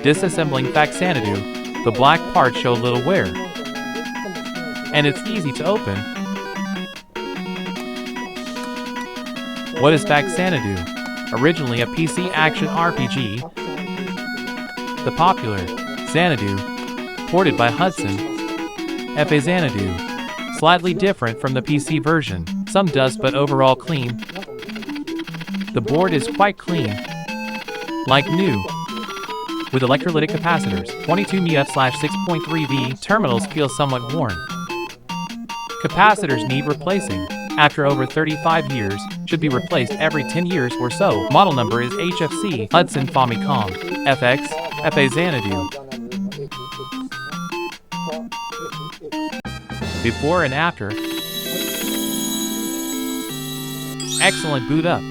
Disassembling FAXANADU, the black parts show little wear, and it's easy to open. What is FAXANADU? Originally a PC action RPG, the popular Xanadu, ported by HUDSON, FAXANADU, slightly different from the PC version, some dust but overall clean. The board is quite clean, like new, with electrolytic capacitors, 22 mF/6.3V. Terminals feel somewhat worn. Capacitors need replacing. After over 35 years, should be replaced every 10 years or so. Model number is HFC, HUDSON Famicom, FX, FAXANADU. Before and after. Excellent boot up.